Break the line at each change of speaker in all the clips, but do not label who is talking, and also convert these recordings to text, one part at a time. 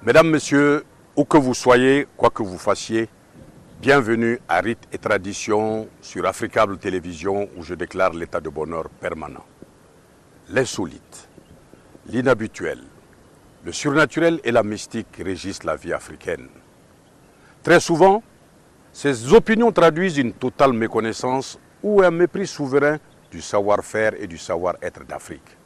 Mesdames, Messieurs, où que vous soyez, quoi que vous fassiez, bienvenue à Rites et Traditions sur Africable Télévision où je déclare l'état de bonheur permanent. L'insolite, l'inhabituel, le surnaturel et la mystique régissent la vie africaine. Très souvent, ces opinions traduisent une totale méconnaissance ou un mépris souverain du savoir-faire et du savoir-être d'Afrique.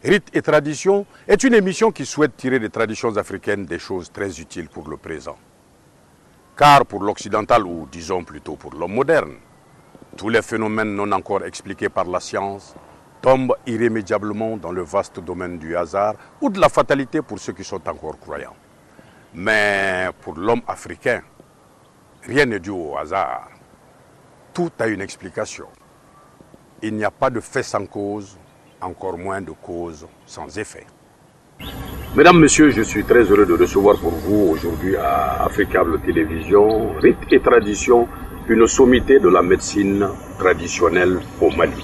Rites et Traditions est une émission qui souhaite tirer des traditions africaines des choses très utiles pour le présent. Car pour l'occidental, ou disons plutôt pour l'homme moderne, tous les phénomènes non encore expliqués par la science tombent irrémédiablement dans le vaste domaine du hasard ou de la fatalité pour ceux qui sont encore croyants. Mais pour l'homme africain, rien n'est dû au hasard. Tout a une explication. Il n'y a pas de fait sans cause, encore moins de cause sans effet. Mesdames, Messieurs, je suis très heureux de recevoir pour vous aujourd'hui à Africable Télévision, Rites et Traditions, une sommité de la médecine traditionnelle au Mali.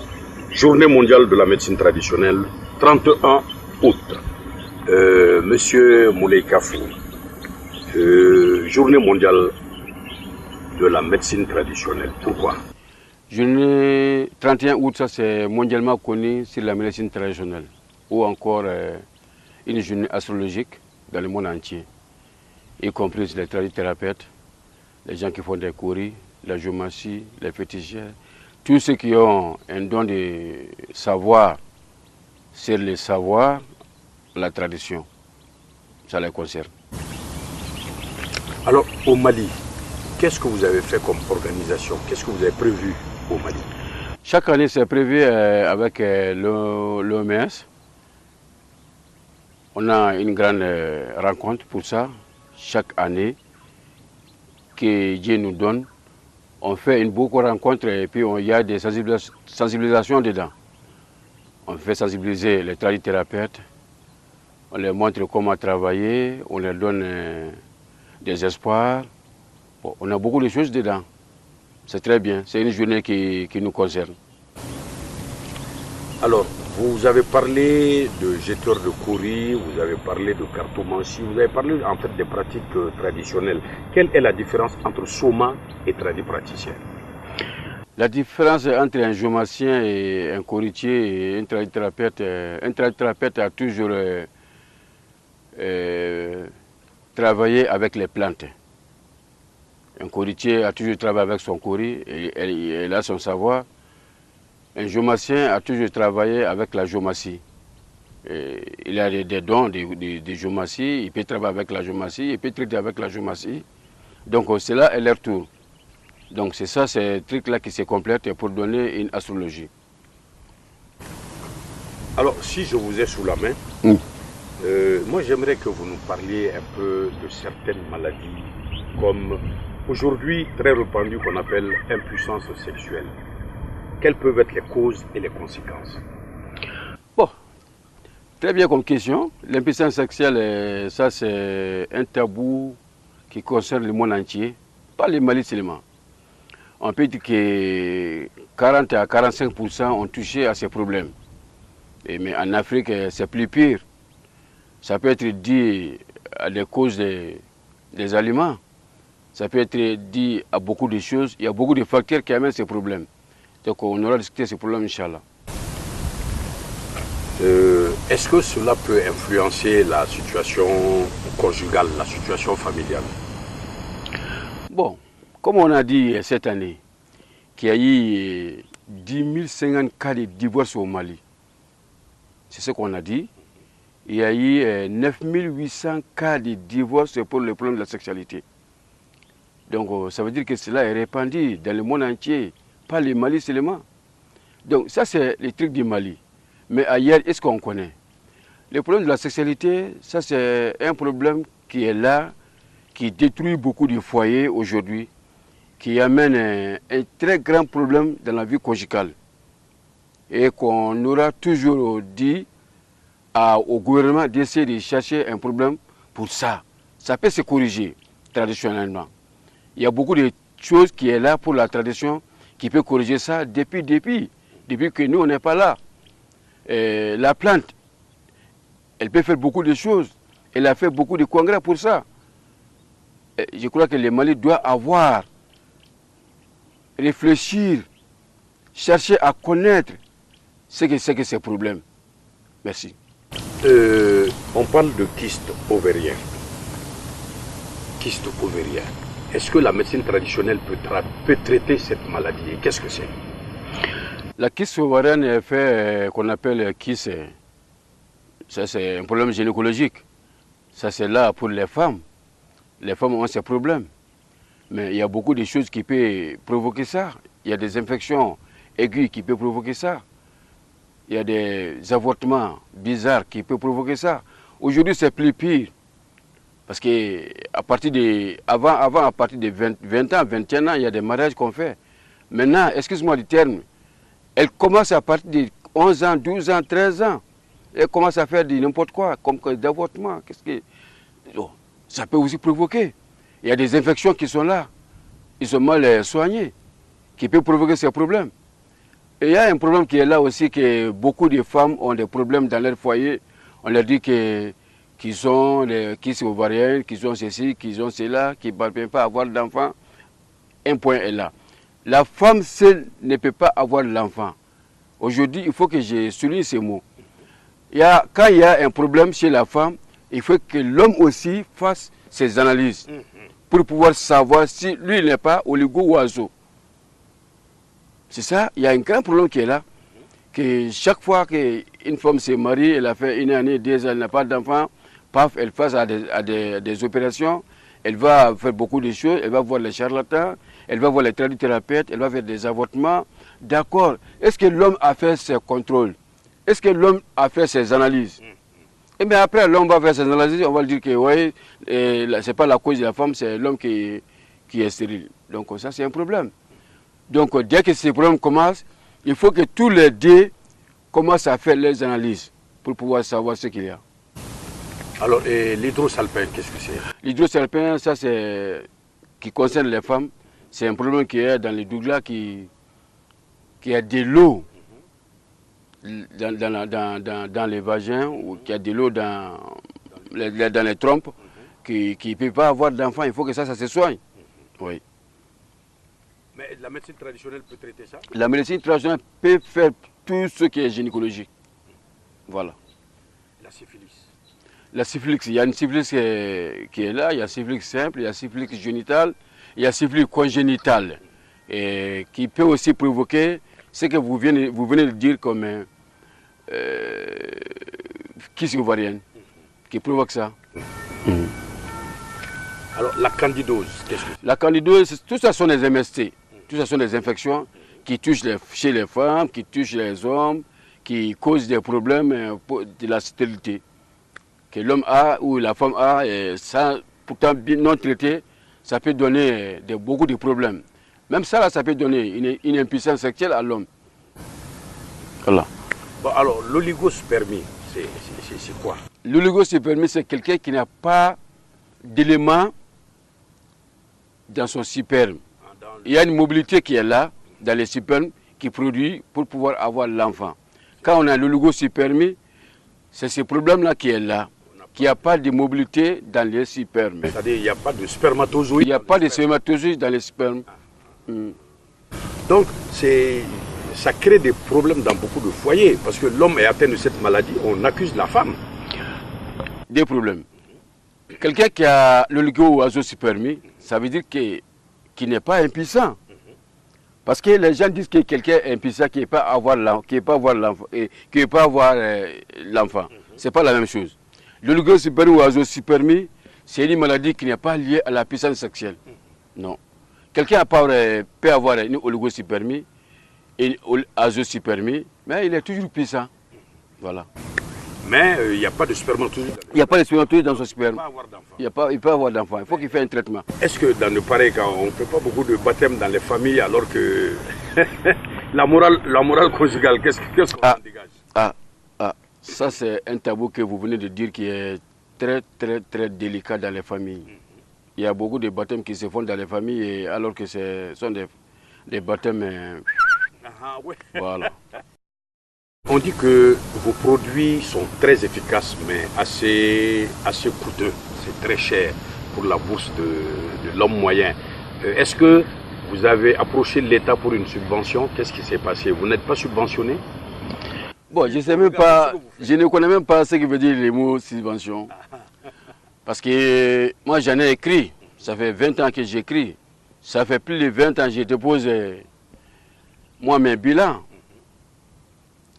Journée mondiale de la médecine traditionnelle, 31 août. Monsieur Moulay Kafou, journée mondiale de la médecine traditionnelle, pourquoi?
Journée 31 août, ça c'est mondialement connu sur la médecine traditionnelle, ou encore une journée astrologique dans le monde entier, y compris les tradithérapeutes, les gens qui font des kouris, la géomancie, les féticheurs, tous ceux qui ont un don de savoir sur le savoir, la tradition, ça les concerne.
Alors, au Mali, qu'est-ce que vous avez fait comme organisation? Qu'est-ce que vous avez prévu au Mali?
Chaque année, c'est prévu avec l'OMS. On a une grande rencontre pour ça, chaque année, que Dieu nous donne. On fait une beaucoup de rencontres et puis il y a des sensibilisations dedans. On fait sensibiliser les tradithérapeutes, on leur montre comment travailler, on leur donne des espoirs. Bon, on a beaucoup de choses dedans. C'est très bien, c'est une journée qui nous concerne.
Alors, vous avez parlé de jeteurs de kouris, vous avez parlé de cartomancie, vous avez parlé en fait des pratiques traditionnelles. Quelle est la différence entre soma et tradipraticien?
La différence entre un géomacien et un couritier et un tradithérapeute a toujours travaillé avec les plantes. Un couritier a toujours travaillé avec son courri, et il a son savoir. Un géomacien a toujours travaillé avec la géomatie. Il a des dons de géomatie, il peut travailler avec la géomatie, il peut traiter avec la géomatie. Donc c'est là leur tour. Donc c'est ça, ces trucs-là qui se complètent pour donner une astrologie.
Alors si je vous ai sous la main, moi j'aimerais que vous nous parliez un peu de certaines maladies comme aujourd'hui très répandues qu'on appelle impuissance sexuelle. Quelles peuvent être les causes et les conséquences?
Bon, très bien comme question. L'impuissance sexuelle, ça c'est un tabou qui concerne le monde entier, pas les Mali seulement. On peut dire que 40 à 45% ont touché à ces problèmes. Mais en Afrique, c'est plus pire. Ça peut être dû à des causes des aliments. Ça peut être dû à beaucoup de choses. Il y a beaucoup de facteurs qui amènent ces problèmes. Donc on aura discuté ce problème, Inch'Allah.
Est-ce que cela peut influencer la situation conjugale, la situation familiale?
Bon, comme on a dit cette année, qu'il y a eu 10 050 cas de divorce au Mali. C'est ce qu'on a dit. Il y a eu 9 800 cas de divorce pour le problème de la sexualité. Donc ça veut dire que cela est répandu dans le monde entier, pas le Mali seulement. Donc ça c'est les trucs du Mali. Mais ailleurs, est-ce qu'on connaît? Le problème de la sexualité, ça c'est un problème qui est là, qui détruit beaucoup de foyers aujourd'hui, qui amène un très grand problème dans la vie conjugale. Et qu'on aura toujours dit au gouvernement d'essayer de chercher un problème pour ça. Ça peut se corriger traditionnellement. Il y a beaucoup de choses qui sont là pour la tradition qui peut corriger ça depuis que nous on n'est pas là. La plante, elle peut faire beaucoup de choses. Elle a fait beaucoup de congrès pour ça. Et je crois que le Mali doit réfléchir, chercher à connaître ce que c'est que ces problèmes. Merci.
On parle de kyste ovarien. Kyste ovarien. Est-ce que la médecine traditionnelle peut traiter cette maladie? Et qu'est-ce que c'est?
La kyste ovarienne est fait qu'on appelle kyste. Ça, c'est un problème gynécologique. Ça, c'est là pour les femmes. Les femmes ont ces problèmes. Mais il y a beaucoup de choses qui peuvent provoquer ça. Il y a des infections aiguës qui peuvent provoquer ça. Il y a des avortements bizarres qui peuvent provoquer ça. Aujourd'hui, c'est plus pire. Parce que à partir à partir de 20 ans, 21 ans, il y a des mariages qu'on fait. Maintenant, excuse-moi du terme, elle commence à partir de 11 ans, 12 ans, 13 ans. Elle commence à faire n'importe quoi, comme d'avortement. Ça peut aussi provoquer. Il y a des infections qui sont là. Ils sont mal soignés, qui peuvent provoquer ces problèmes. Et il y a un problème qui est là aussi, que beaucoup de femmes ont des problèmes dans leur foyer. On leur dit qu'ils ont des kystes ovariennes, qu'ils ont ceci, qu'ils ont cela, qu'ils ne parviennent pas à avoir d'enfants. Un point est là. La femme seule ne peut pas avoir l'enfant. Aujourd'hui, il faut que je souligne ces mots. Quand il y a un problème chez la femme, il faut que l'homme aussi fasse ses analyses pour pouvoir savoir si lui n'est pas oligo ou azo. C'est ça, il y a un grand problème qui est là, que chaque fois qu'une femme se marie, elle a fait 1 année, 2 ans, elle n'a pas d'enfant, paf, elle passe à des opérations, elle va faire beaucoup de choses, elle va voir les charlatans, elle va voir les tradithérapeutes, elle va faire des avortements. D'accord, est-ce que l'homme a fait ses contrôles? Est-ce que l'homme a fait ses analyses? Et bien après, l'homme va faire ses analyses, on va lui dire que oui, ce n'est pas la cause de la femme, c'est l'homme qui est stérile. Donc ça, c'est un problème. Donc dès que ces problèmes commencent, il faut que tous les deux commencent à faire les analyses pour pouvoir savoir ce qu'il y a.
Alors, l'hydrosalpin, qu'est-ce que c'est?
L'hydrosalpin, ça c'est qui concerne les femmes. C'est un problème qui est dans les douglas qui a de l'eau dans les vagins ou qui a de l'eau dans les trompes, qui ne peut pas avoir d'enfants. Il faut que ça se soigne. Oui.
Mais la médecine traditionnelle peut traiter ça?
La médecine traditionnelle peut faire tout ce qui est gynécologique. Voilà.
La syphilis?
La syphilis, il y a une syphilis qui est là, il y a syphilis simple, il y a syphilis génitale, il y a syphilis congénitale, et qui peut aussi provoquer ce que vous venez de dire comme kyste ovarienne, qui provoque ça.
Alors, la candidose, qu'est-ce que c'est?
La candidose, tout ça sont des MST, tout ça sont des infections qui touchent chez les femmes, qui touchent les hommes, qui causent des problèmes de la stérilité que l'homme a ou la femme a, et ça, pourtant non traité, ça peut donner beaucoup de problèmes. Même ça, là, ça peut donner une impuissance sexuelle à l'homme. Voilà.
Bon, alors, l'oligospermie, c'est quoi?
L'oligospermie, c'est quelqu'un qui n'a pas d'éléments dans son sperme. Il y a une mobilité qui est là, dans les spermes, qui produit pour pouvoir avoir l'enfant. Quand on a l'oligospermie, c'est ce problème-là qui est là, qu'il n'y a pas de mobilité dans les spermes.
C'est-à-dire qu'il n'y a pas de spermatozoïdes?
Il n'y a pas de spermatozoïdes dans les spermes.
Donc, ça crée des problèmes dans beaucoup de foyers, parce que l'homme est atteint de cette maladie, on accuse la femme.
Des problèmes. Quelqu'un qui a l'oligo-azospermie, ça veut dire qu'il n'est pas impuissant. Parce que les gens disent que quelqu'un est impuissant, qui ne peut pas avoir l'enfant. Ce n'est pas la même chose. L'oligospermie ou azospermie, c'est une maladie qui n'est pas liée à la puissance sexuelle. Non. Quelqu'un peut avoir une oligospermie, une azospermie, mais il est toujours puissant. Voilà.
Mais il n'y a pas de spermatozoïde.
Il n'y a pas de spermatozoïde dans son sperme.
Il peut avoir d'enfant.
Il faut qu'il fasse un traitement.
Est-ce que dans le pareil cas, on ne fait pas beaucoup de baptêmes dans les familles alors que la morale conjugale, qu'est-ce qu'on dégage?
Ça c'est un tabou que vous venez de dire qui est très très très délicat dans les familles. Il y a beaucoup de baptêmes qui se font dans les familles alors que ce sont des baptêmes...
Ouais.
Voilà.
On dit que vos produits sont très efficaces, mais assez coûteux. C'est très cher pour la bourse de l'homme moyen. Est-ce que vous avez approché l'État pour une subvention? Qu'est-ce qui s'est passé? Vous n'êtes pas subventionné?
Bon, je sais même pas, je ne connais même pas ce que veut dire les mots subvention. Parce que moi j'en ai écrit. Ça fait 20 ans que j'écris. Ça fait plus de 20 ans que je dépose moi mes bilans.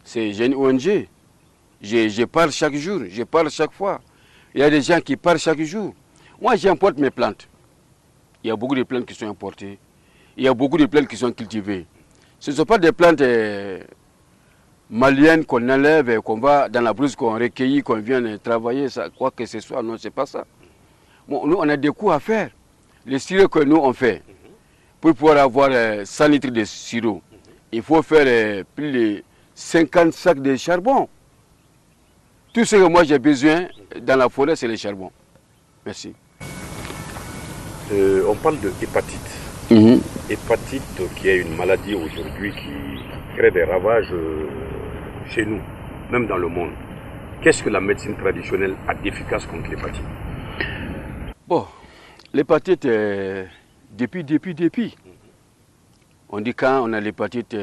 J'ai une ONG. Je parle chaque jour, je parle chaque fois. Il y a des gens qui parlent chaque jour. Moi, j'importe mes plantes. Il y a beaucoup de plantes qui sont importées. Il y a beaucoup de plantes qui sont cultivées. Ce ne sont pas des plantes maliennes qu'on enlève, qu'on va dans la brousse, qu'on recueillit, qu'on vient travailler, ça, quoi que ce soit. Non, ce n'est pas ça. Bon, nous, on a des coûts à faire. Les sirops que nous, on fait, pour pouvoir avoir 100 litres de sirop, il faut faire plus de 50 sacs de charbon. Tout ce que moi j'ai besoin dans la forêt, c'est le charbon. Merci.
On parle de hépatite. Hépatite qui est une maladie aujourd'hui qui crée des ravages chez nous, même dans le monde. Qu'est-ce que la médecine traditionnelle a d'efficace contre l'hépatite?
Bon, l'hépatite, depuis. On dit quand on a l'hépatite,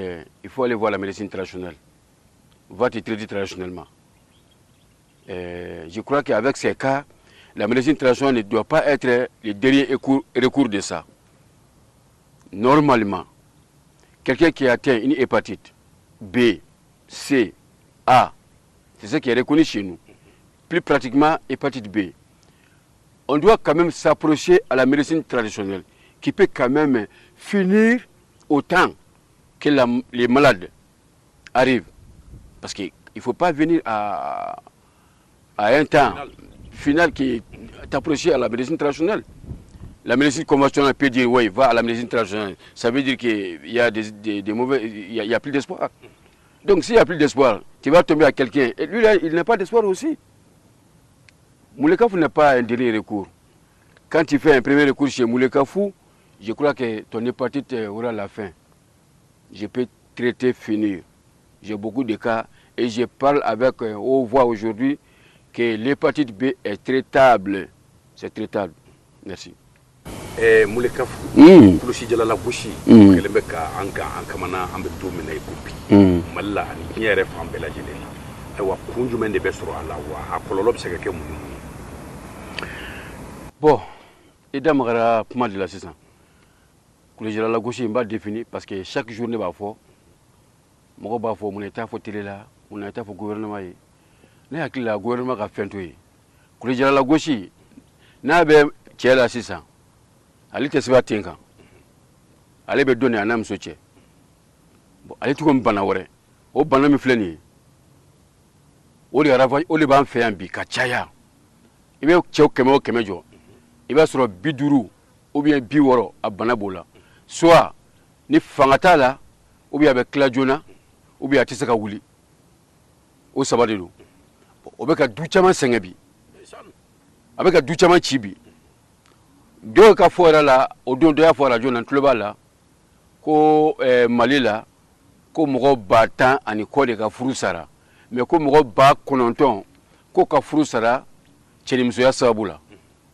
il faut aller voir la médecine traditionnelle. Va te traiter traditionnellement. Je crois qu'avec ces cas, la médecine traditionnelle ne doit pas être le dernier recours de ça. Normalement, quelqu'un qui atteint une hépatite B, C, A, c'est ce qui est reconnu chez nous. Plus pratiquement, hépatite B. On doit quand même s'approcher à la médecine traditionnelle, qui peut quand même finir autant que les malades arrivent. Parce qu'il ne faut pas venir à un temps final qui est approché à la médecine traditionnelle. La médecine conventionnelle peut dire oui, va à la médecine traditionnelle. Ça veut dire qu'il y a des mauvais, il y a plus d'espoir. Donc s'il n'y a plus d'espoir, tu vas tomber à quelqu'un. Et lui, là, il n'a pas d'espoir aussi. Moulekafou n'a pas un dernier recours. Quand tu fais un premier recours chez Moulekafou, je crois que ton hépatite aura la fin. Je peux traiter, finir. J'ai beaucoup de cas et je parle avec haute voix aujourd'hui que l'hépatite B est traitable. C'est traitable. Merci.
Moulekafou, kulusi jalala gosi, kelen bɛ ka an kamana an bɛ don min na i ko bi, Mali la ani diɲɛ yɛrɛ fan bɛɛ lajɛlen na. Ayiwa, kun jumɛn de bɛ sɔrɔ a la wa a kɔlɔlɔ bɛ se ka kɛ mun ni mun ye?
Bon, i da magara kuma de la sisan. Kulusi jalala gosi n b'a défini parce que chaque jour ne b'a fɔ, mɔgɔ b'a fɔ mun na i t'a fɔ télé la, mun na i t'a fɔ gouvernement ye. Ne hakili la gouvernement ka fɛn to ye. Kulusi jalala gosi n'a bɛ cɛ la sisan. Ale tɛ sɛbɛn ten kan. Ale bɛ dɔnni a n'a muso cɛ. Bon, ale tɛ komi bana wɛrɛ. O bana min filɛ nin ye, o de b'an fɛ yan bi ka caya. I bɛ cɛw 100 o 100 jɔ. I b'a sɔrɔ 50 ou bien 60 a bana b'o la. Soit ni fanga t'a la, ou bien a bɛ tila joona, ou bien a tɛ se ka wuli. O saba de don. O bɛ ka du caman sɛgɛn bi. A bɛ ka du caman ci bi. Dɔw ka fɔ yɛrɛ la o don dɔ y'a fɔ arajo na n tulo b'a la ko Mali la ko mɔgɔ 10 ani kɔ de ka furu sara mais ko mɔgɔ 90 ko ka furu sara cɛnimusoya sababu la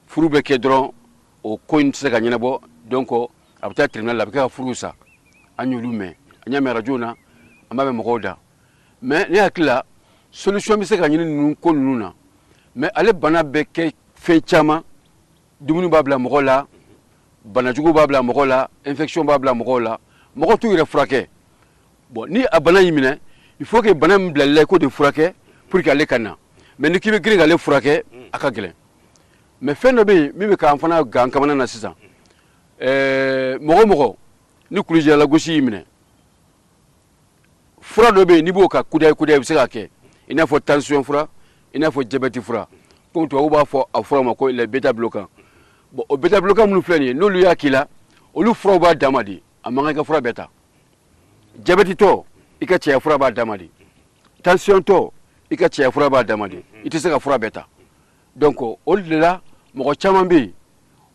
furu bɛ kɛ dɔrɔn o ko in tɛ se ka ɲɛnabɔ donc a bɛ taa tribunal la a bɛ kɛ ka furu sa an y'olu mɛn an y'a mɛn arajo na an b'a mɛn mɔgɔw da mais ne hakili la solution bɛ se ka ɲini ninnu ko ninnu na mais ale bana bɛ kɛ fɛn caman. Dumuni b'a bila mɔgɔ la, banajugu b'a bila mɔgɔ la, infection b'a bila mɔgɔ la, mɔgɔ t'u yɛrɛ furakɛ. Bon, ni a bana y'i minɛ, il faut que bana min bilalila i k'o de furakɛ pour que ale ka na. Mais ni k'i bɛ girin k'ale furakɛ, a ka gɛlɛn. Mais fɛn dɔ bɛ yen min bɛ k'an fana gan kamana na sisan. Mɔgɔ mɔgɔ ni kulusi jalala gosi y'i minɛ, fura dɔ bɛ yen n'i b'o ka kudayi i bɛ se k'a kɛ. I n'a fɔ tension fura, i n'a fɔ diabète fura. Comme tubabu b'a fɔ a fura ma ko les bêta bloquants. Bon, o bêta bloquants minnu filɛ nin ye n'olu y'a k'i la olu furaw b'a dama di a man kan i ka fura bɛɛ ta. Diabète tɔ i ka cɛya fura b'a dama di. Tension tɔ i ka cɛya fura b'a dama di. I tɛ se ka fura bɛɛ ta. Donc o de la mɔgɔ caman bɛ yen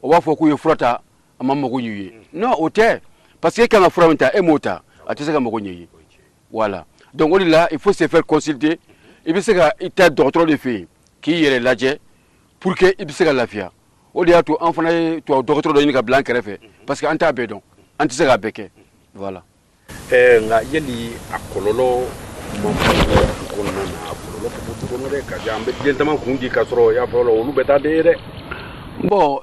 o b'a fɔ k'u ye fura ta a ma mago ɲɛ u ye. Non o tɛ parce que e kan ka fura min ta e m'o ta a tɛ se ka mago ɲɛ i ye. Voilà. Donc on est là, il faut se faire consulter. Il peut se faire un docteur de filles qui est là pour que il puisse se lafiya. On est à tout enfant toi docteur de une blanc fait parce que anta bedon, anti se beke. Voilà.
Nga yeli akololo mo ko na akololo ko no re ka jambe dentama kundi kasoro ya folo olu beta de.
Bon,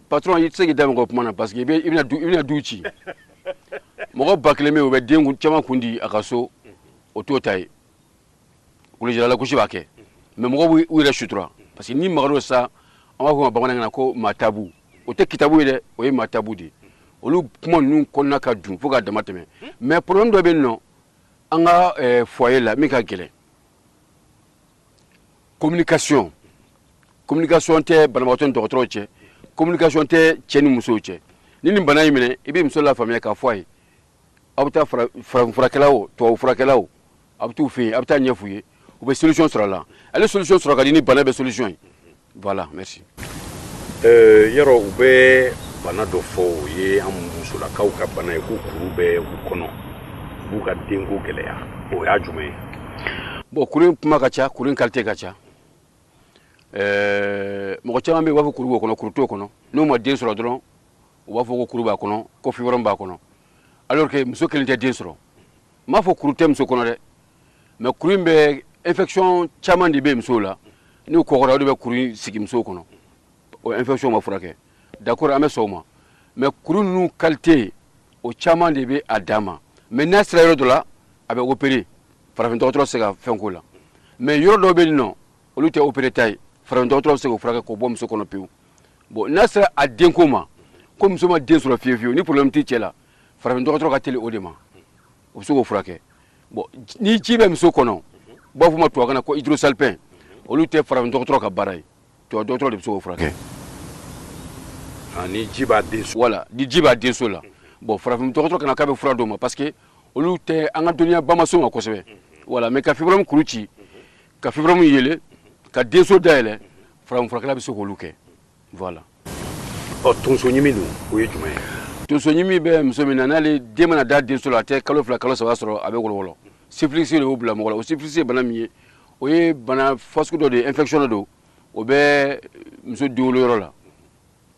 patron, il sait qu'il doit me comprendre parce qu'il vient d'ouchi. Mon baclémé au bed d'un chama kundi à Kasso, au totaï. Ou les gens la couche baké. Mais mon gars, où il est chutra. Parce que ni marro ça, on va voir un ko matabou. Au te kitabou il est, oui, matabou dit. Au loup, comment nous qu'on a qu'à dou, faut garder mateme. Mais pour l'homme de ben non, on a foyer là, mais qu'à gueuler. Communication. Communication te banabaton docteur che communication te cheni muso che nini bana yimene ibe muso la famille ka foi abuta frakelao to frakelao abutu fi abuta nyefuye ou be solution sera là elle solution sera ka ni bana be solution voilà merci
yero ube bana do fo ye am muso la ka ka bana ko kurube ko kono bu ka dengo geleya o ya jume
bon kurin kuma ka cha kurin kalte ka cha mɔgɔ caman bɛ yen u b'a fɔ kuru b'o kɔnɔ kuru t'o kɔnɔ n'o ma den sɔrɔ dɔrɔn u b'a fɔ ko kuru b'a kɔnɔ ko fibrome b'a kɔnɔ alors que muso kelen tɛ den sɔrɔ n m'a fɔ kuru tɛ muso kɔnɔ dɛ mais kuru in bɛ infection caman de bɛ musow la n'u kɔgɔra o de bɛ kuru in sigi musow kɔnɔ o infection ma furakɛ d'accord an bɛ sɔn o ma mais kuru ninnu qualité o caman de bɛ a dan ma mais n'a sera yɔrɔ dɔ la a bɛ opérer farafin dɔgɔtɔrɔ tɛ se ka fɛn k'o la mais yɔrɔ dɔw bɛ yen nɔ olu tɛ opérer ta ye farafin dɔgɔtɔrɔ bɛ se k'o furakɛ k'o bɔ muso kɔnɔ pewu bon n'a sera a denko ma ko muso ma den sɔrɔ fiyewu fiyewu ni problème tɛ cɛ la farafin dɔgɔtɔrɔ ka teli o de ma o bɛ se k'o furakɛ bon ni ji bɛ muso kɔnɔ u b'a fɔ o ma tubabukan na ko hydrosalpin olu tɛ farafin dɔgɔtɔrɔ ka baara ye tubabu dɔgɔtɔrɔ de bɛ se k'o furakɛ.
ni ji b'a den so.
voilà ni ji b'a den so la bon farafin dɔgɔtɔrɔ kana k'a bɛ fura d'o ma parce que olu tɛ an ka dɔnniya ba ma s'o ma kosɛbɛ voilà mais ka fibrome kuru ci ka fibrome yele ka den so dayɛlɛ farafin furakɛla bɛ se k'olu kɛ voilà.
tonso ɲimi dun o ye jumɛn ye.
tonso ɲimi bɛ muso min na n'ale den mana da den so la a tɛ kalo fila kalo saba sɔrɔ a bɛ wɔlɔwɔlɔ syphilis de y'o bila mɔgɔ la o syphilis ye bana min ye o ye bana fasugu dɔ de ye infection dɔ don o bɛ muso den woloyɔrɔ la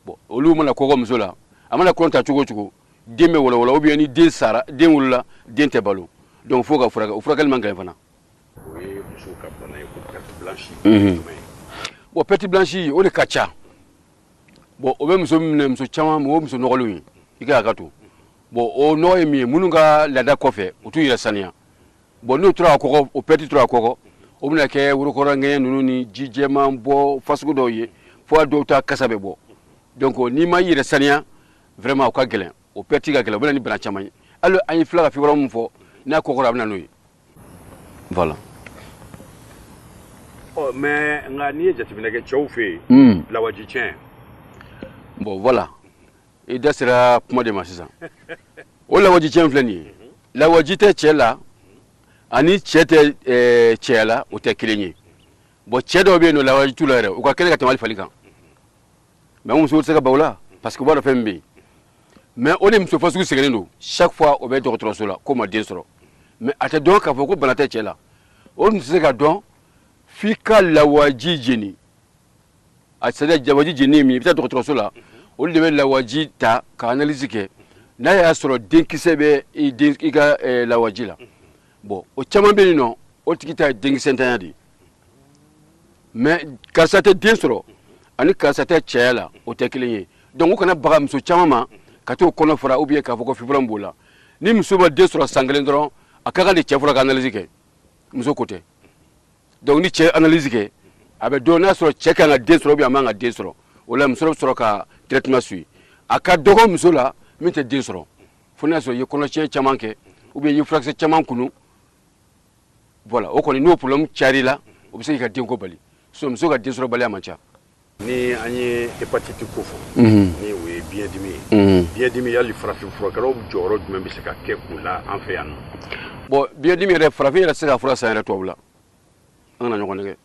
bon olu mana kɔgɔ muso la a mana kɔn ta cogo o cogo den bɛ wɔlɔwɔlɔ ou bien ni den sara den wolola den tɛ balo donc fo ka furakɛ o furakɛli man gɛlɛn fana.
o ye muso ka bana ye ko perte blanche.
bon perte blanche o de ka ca bon o bɛ muso minɛ muso caman o muso nɔgɔlenw ye i ka hakɛ to bon o nɔgɔ ye min ye minnu ka laada kɔfɛ u t'u yɛrɛ saniya bon n'o tora a kɔgɔ o perte tora a kɔgɔ o bɛna kɛ worokɔrɔngɛɲɛ ninnu ni ji jɛman bɔ fasugu dɔw ye fo a dɔw ta kasa bɛ bɔ donc n'i ma i yɛrɛ saniya vraiment o ka gɛlɛn o perte ka gɛlɛn o bɛ na ni bana caman ye hali an ye fila ka fibrome min fɔ n'a kɔgɔra a bɛ na n'o ye voilà.
mais nka n'i ye jateminɛ kɛ cɛw fɛ yen lawaji tiɲɛ.
bon voilà i da sera kuma de ma sisan o lawaji tiɲɛ filɛ nin ye lawaji tɛ cɛ la ani cɛ tɛ cɛya la o tɛ kelen ye bon cɛ dɔw bɛ yen nɔ lawaji t'u la yɛrɛ u ka kɛnɛ ka tɛmɛ hali fali kan mais an musow tɛ se ka ban o la parce que u b'a dɔn fɛn min bɛ yen mais o de muso fasugu sɛgɛnnen don chaque fois o bɛ dɔgɔtɔrɔso la k'o ma den sɔrɔ mais a tɛ dɔn k'a fɔ ko bana tɛ cɛ la o tun tɛ se ka dɔn f'i ka lawaji jeni a c'est-à-dire lawaji jeni ye min ye i bɛ taa dɔgɔtɔrɔso la olu de bɛ lawaji ta ka analyse kɛ n'a y'a sɔrɔ denkisɛ bɛ i ka lawaji la bon o caman bɛ yen nɔ o tigi ta ye denkisɛ ntanya de ye mais karisa tɛ den sɔrɔ ani karisa tɛ cɛya la o tɛ kelen ye donc o kana baga muso caman ma ka t'o kɔnɔ fara ou bien k'a fɔ ko fibrome b'o la ni muso ma den sɔrɔ san kelen dɔrɔn a ka kan de cɛ fɔlɔ ka analyse kɛ muso ko tɛ donc ni cɛ analyse kɛ a bɛ dɔn n'a sɔrɔ cɛ kan ka den sɔrɔ ou bien a man ka den sɔrɔ o la muso bɛ sɔrɔ ka traitement suivre a ka dɔgɔ muso la min tɛ den sɔrɔ fo n'a sɔrɔ i ye kɔnɔtiɲɛ caman kɛ ou bien i ye furakisɛ caman kunu voilà o kɔni n'o problème cayar'i la o bɛ se k'i ka denko bali so muso ka den sɔrɔ baliya man ca.
ni an ye hépatite ko fɔ ni o ye biyɛndimi ye biyɛndimi hali farafin furakɛlaw jɔyɔrɔ jumɛn bɛ se ka kɛ o la an fɛ yan nɔ.
bon biyɛndimi yɛrɛ farafin yɛrɛ tɛ se ka fura san yɛrɛ tubabu la an kana ɲɔgɔn nɛgɛ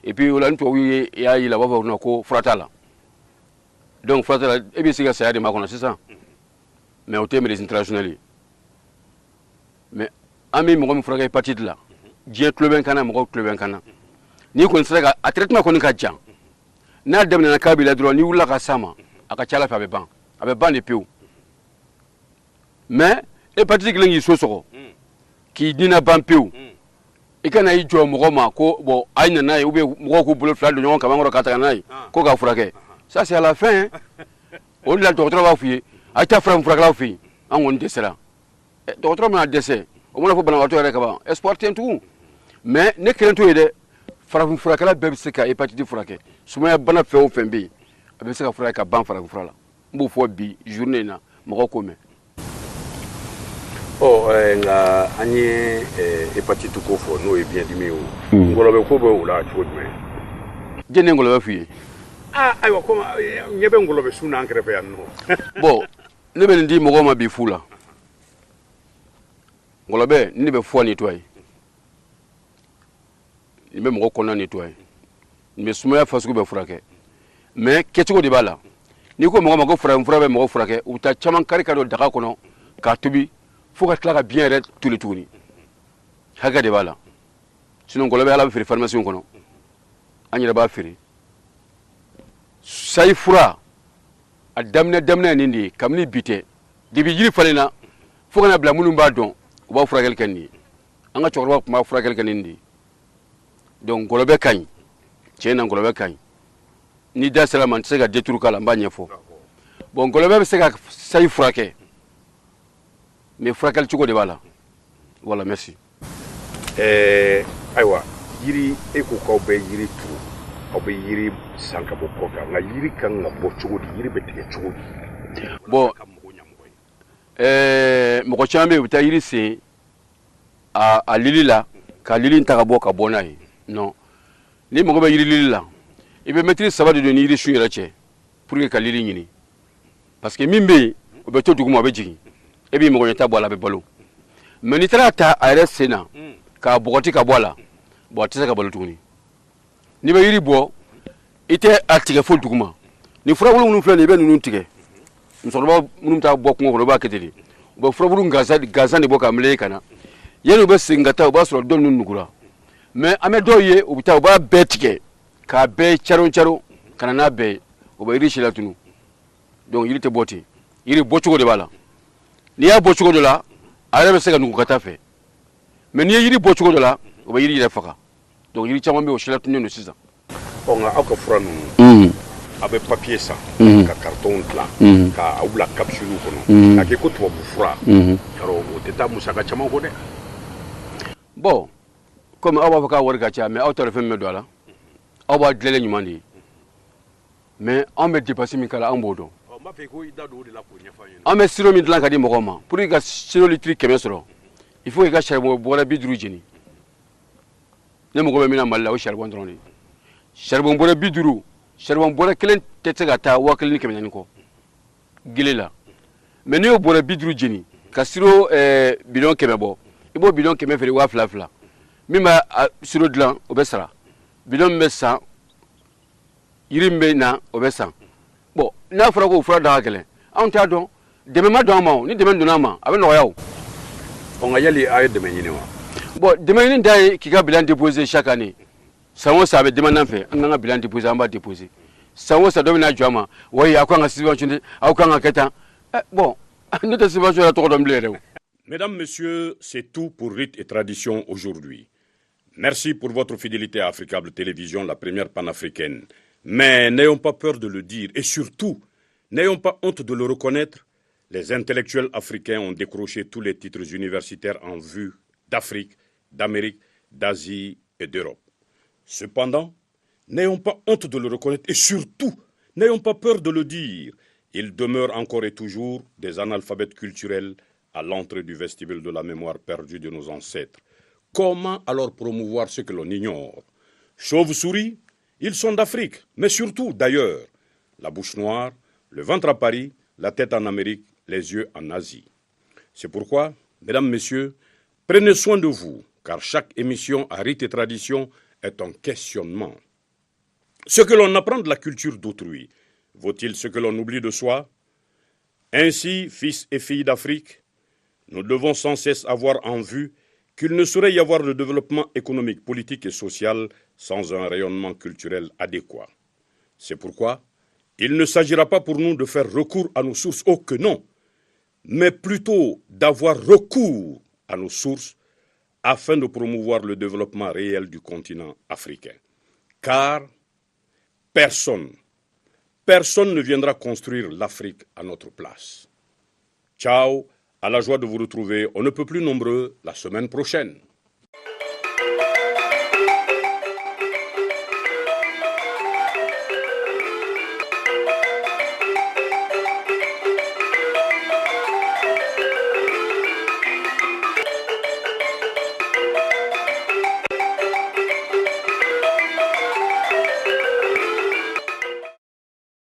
et puis o la ni tubabu ye i y'a ye la u b'a fɔ ko fura t'a la donc fura t'a la e bɛ se ka saya de ma kɔnɔ sisan mais o tɛ médecine traditionnelle ye mais ami mo ko fura hépatite la je club kana mo ko club kana ni ko sera a traitement ko ni ka jan na dem na kabila dro ni wula ka sama aka chala fa be ban de peu mais hépatite ki lengi soso ki dina ban peu e kana yi jo mo ma ko bon ayna na ube mo ko bolo fla de nyon ka ngoro kata na ko ka fura ke ça c'est à la fin on la docteur va fuyer a ta fura fura la fuyer an on desera docteur ma décès o mo la fo bana wato rek ba espoir tem tout mais ne kelen to yede farafin furakala bɛɛ bɛ se ka hépatite furakɛ sumaya bana fɛn o fɛn bɛ yen a bɛ se ka furakɛ ka ban farafin fura la n b'o fɔ bi journée in na mɔgɔw k'o mɛn.
nka an ye hépatite ko fɔ n'o ye biyɛndimi ye o ngɔlɔbɛ ko bɛ o la cogo jumɛn.
jɛn ne ngɔlɔbɛ f'i ye.
ayiwa komi ɲɛ bɛ ngɔlɔbɛ sun n'an kɛrɛfɛ yan nɔ.
bon ne bɛ nin di mɔgɔw ma bi fu la ngɔlɔbɛ ne bɛ fɔ nettoyer nin bɛ mɔgɔ kɔnɔna nettoyer nin bɛ sumaya fasugu bɛɛ furakɛ mais kɛcogo de b'a la n'i ko mɔgɔ ma ko farafin fura bɛ mɔgɔ furakɛ u bɛ taa caman kari ka don daga kɔnɔ k'a tobi fo ka tila ka biyɛn yɛrɛ toli tuguni hakɛ de b'a la sinon ngɔlɔbɛ ala bɛ feere pharmacie kɔnɔ an yɛrɛ b'a feere sayi fura a daminɛ nin de ye kabini bi tɛ depuis jiri falenna fo kana bila minnu b'a dɔn u b'a furakɛli kɛ nin de ye an ka cɛkɔrɔba tun b'a furakɛli kɛ nin de ye donc ngɔlɔbɛ ka ɲi tiɲɛ na ngɔlɔbɛ ka ɲi ni da sera ma n tɛ se ka détour k'a la n b'a ɲɛfɔ bon ngɔlɔbɛ bɛ se ka sayi furakɛ mais furakɛli cogo de b'a la voilà merci.
ayiwa yiri e ko k'aw bɛ yiri turu aw bɛ yiri san ka bɔ kɔ kan nka yiri kan ka bɔ cogo di yiri bɛ tigɛ cogo di.
bon mɔgɔ caman bɛ yen u bɛ taa yiri sen a lili la ka lili ta ka bɔ n'a ye non ni mago bɛ yiri lili la i bɛ mɛtiri 3 de don ni yiri sun yɛrɛ cɛ pour que ka lili ɲini parce que min bɛ yen o bɛ to duguma o bɛ jigin e b'i mago ɲɛta bɔ a la a bɛ balo mais n'i taara ta a yɛrɛ sen na k'a bɔgɔti ka bɔ a la bon a tɛ se ka balo tuguni n'i bɛ yiri bɔ i tɛ a tigɛ fo duguma ni furabulu minnu filɛ nin i bɛ ninnu tigɛ musokɔrɔba minnu bɛ taa bɔ kungo kɔnɔ u b'a kɛ ten de u bɛ furabulu gansan de bɔ ka meleke ka na yanni u bɛ segin ka taa u b'a sɔrɔ dɔ ninnu nugura mais an bɛ dɔw ye u bɛ taa u b'a bɛɛ tigɛ k'a bɛɛ caron ka na n'a bɛɛ ye o bɛ yiri si la tunu donc yiri tɛ bɔ ten yiri bɔcogo de b'a la n'i y'a bɔ cogo dɔ la a yɛrɛ bɛ se ka nugu ka taa fɛ mais n'i ye yiri bɔ cogo dɔ la o bɛ yiri yɛrɛ faga donc yiri caman bɛ yen o si la tunnen don sisan.
nka aw ka fura ninnu a bɛ papiye san ka carton dilan ka aw bila capsule kɔnɔ k'a kɛ ko tubabu fura yarɔ o tɛ taa musaka caman kɔ dɛ.
bon comme aw b'a fɔ k'a wari ka ca mais aw t'a dɔn fɛn min bɛ don a la aw b'a dilanlen ɲuman de ye mais anw bɛ dépense min k'a la anw b'o dɔn.
n b'a fɛ ko i da don o de la k'o ɲɛfɔ an ɲɛna.
an bɛ siro min dilan ka di mɔgɔw ma pour que ka siro litiri 100 sɔrɔ il faut i ka charbon bɔrɛ 50 jeni ne mago bɛ min na Mali la o charbon dɔrɔn de ye charbon bɔrɛ 50 charbon bɔrɛ kelen tɛ se ka taa 1400 kɔ gele la mais n'i y'o bɔrɛ 50 jeni ka siro bidon 100 bɔ i b'o bidon 100 feere 2000 min b'a siro dilan o bɛ sara bidon min bɛ san yiri min bɛ na o bɛ san bon n'a fɔra k'o fura da ka gɛlɛn anw t'a dɔn dɛmɛ ma don an ma o ni dɛmɛ donna an ma a bɛ nɔgɔya o.
nka yali a ye dɛmɛ ɲini wa.
bon dɛmɛ ɲini da ye k'i ka bilan déposer chaque année san o san a bɛ demande an fɛ an k'an ka bilan déposer an b'a déposer san o san dɔ bɛ n'a jɔ an ma wayi aw kan ka subventionner aw kan ka kɛ tan bon ne tɛ subvention yɛrɛ tɔgɔ dɔn bilen yɛrɛ o.
Mesdames, Messieurs, c'est tout pour Rites et Traditions aujourd'hui. Merci pour votre fidélité à Africable Télévision, la première panafricaine. Mais n'ayons pas peur de le dire et surtout, n'ayons pas honte de le reconnaître. Les intellectuels africains ont décroché tous les titres universitaires en vue d'Afrique, d'Amérique, d'Asie et d'Europe. Cependant, n'ayons pas honte de le reconnaître et surtout, n'ayons pas peur de le dire. Il demeure encore et toujours des analphabètes culturels à l'entrée du vestibule de la mémoire perdue de nos ancêtres. Comment alors promouvoir ce que l'on ignore? Chauves-souris, ils sont d'Afrique, mais surtout d'ailleurs. La bouche noire, le ventre à Paris, la tête en Amérique, les yeux en Asie. C'est pourquoi, mesdames, messieurs, prenez soin de vous, car chaque émission à Rites et Traditions est un questionnement. Ce que l'on apprend de la culture d'autrui, vaut-il ce que l'on oublie de soi? Ainsi, fils et filles d'Afrique, nous devons sans cesse avoir en vue qu'il ne saurait y avoir de développement économique, politique et social sans un rayonnement culturel adéquat. C'est pourquoi il ne s'agira pas pour nous de faire recours à nos sources, oh que non, mais plutôt d'avoir recours à nos sources afin de promouvoir le développement réel du continent africain. Car personne ne viendra construire l'Afrique à notre place. Ciao, à la joie de vous retrouver, on ne peut plus nombreux, la semaine prochaine.